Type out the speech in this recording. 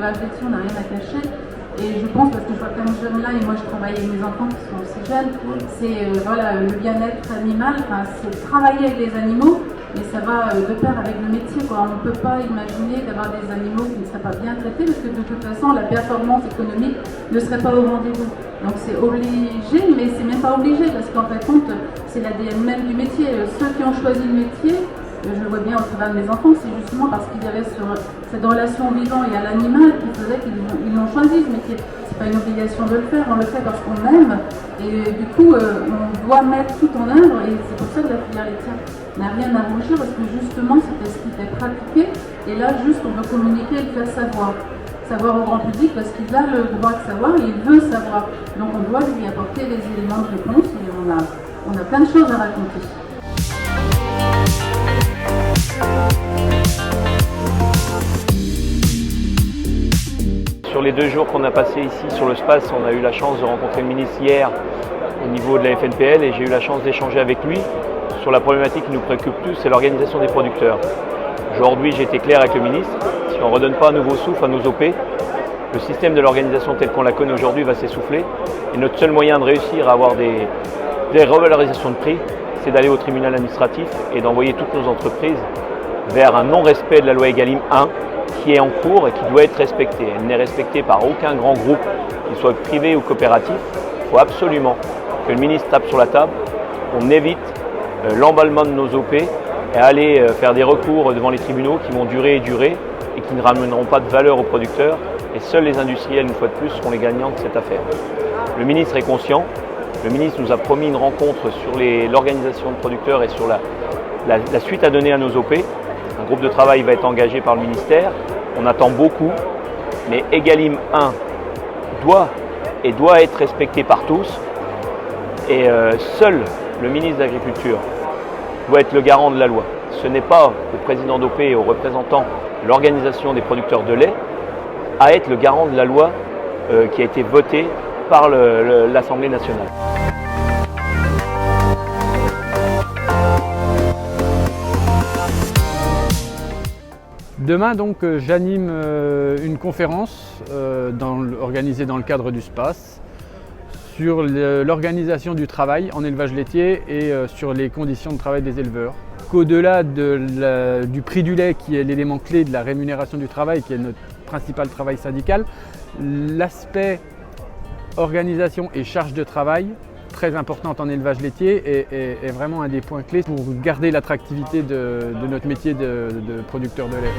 l'élevage laitier, on n'a rien à cacher. Et je pense, parce que je vois plein de jeunes là, et moi je travaille avec mes enfants qui sont aussi jeunes, c'est voilà, le bien-être animal, c'est travailler avec les animaux, mais ça va de pair avec le métier, quoi. On ne peut pas imaginer d'avoir des animaux qui ne seraient pas bien traités, parce que de toute façon, la performance économique ne serait pas au rendez-vous. Donc c'est obligé, mais c'est même pas obligé, parce qu'en fait, c'est l'ADN même du métier. Ceux qui ont choisi le métier, je le vois bien au travers de mes enfants, c'est justement parce qu'il y avait cette relation au vivant et à l'animal qui faisait qu'ils l'ont choisi ce métier. C'est pas une obligation de le faire, on le fait parce qu'on aime et du coup on doit mettre tout en œuvre et c'est pour ça que la filière laitière n'a rien à rougir parce que justement c'était ce qui était pratiqué et là juste on veut communiquer et le faire savoir au grand public parce qu'il a le droit de savoir et il veut savoir. Donc on doit lui apporter les éléments de réponse et on a plein de choses à raconter. Sur les 2 jours qu'on a passés ici sur le SPACE, on a eu la chance de rencontrer le ministre hier au niveau de la FNPL et j'ai eu la chance d'échanger avec lui sur la problématique qui nous préoccupe tous, c'est l'organisation des producteurs. Aujourd'hui, j'ai été clair avec le ministre, si on ne redonne pas un nouveau souffle à nos OP, le système de l'organisation tel qu'on la connaît aujourd'hui va s'essouffler et notre seul moyen de réussir à avoir des revalorisations de prix, c'est d'aller au tribunal administratif et d'envoyer toutes nos entreprises vers un non-respect de la loi Egalim 1 qui est en cours et qui doit être respectée. Elle n'est respectée par aucun grand groupe, qu'il soit privé ou coopératif. Il faut absolument que le ministre tape sur la table, qu'on évite l'emballement de nos OP et aller faire des recours devant les tribunaux qui vont durer et durer et qui ne ramèneront pas de valeur aux producteurs. Et seuls les industriels, une fois de plus, seront les gagnants de cette affaire. Le ministre est conscient. Le ministre nous a promis une rencontre sur l'organisation de producteurs et sur la suite à donner à nos OP. Un groupe de travail va être engagé par le ministère. On attend beaucoup, mais Egalim 1 doit être respecté par tous. Et seul le ministre de l'Agriculture doit être le garant de la loi. Ce n'est pas au président d'OP et aux représentants de l'organisation des producteurs de lait à être le garant de la loi qui a été votée par l'Assemblée nationale. Demain, donc, j'anime une conférence organisée dans le cadre du SPACE sur l'organisation du travail en élevage laitier et sur les conditions de travail des éleveurs. Qu'au-delà du prix du lait, qui est l'élément clé de la rémunération du travail, qui est notre principal travail syndical, l'aspect organisation et charge de travail, très importante en élevage laitier, est vraiment un des points clés pour garder l'attractivité de notre métier de producteur de lait.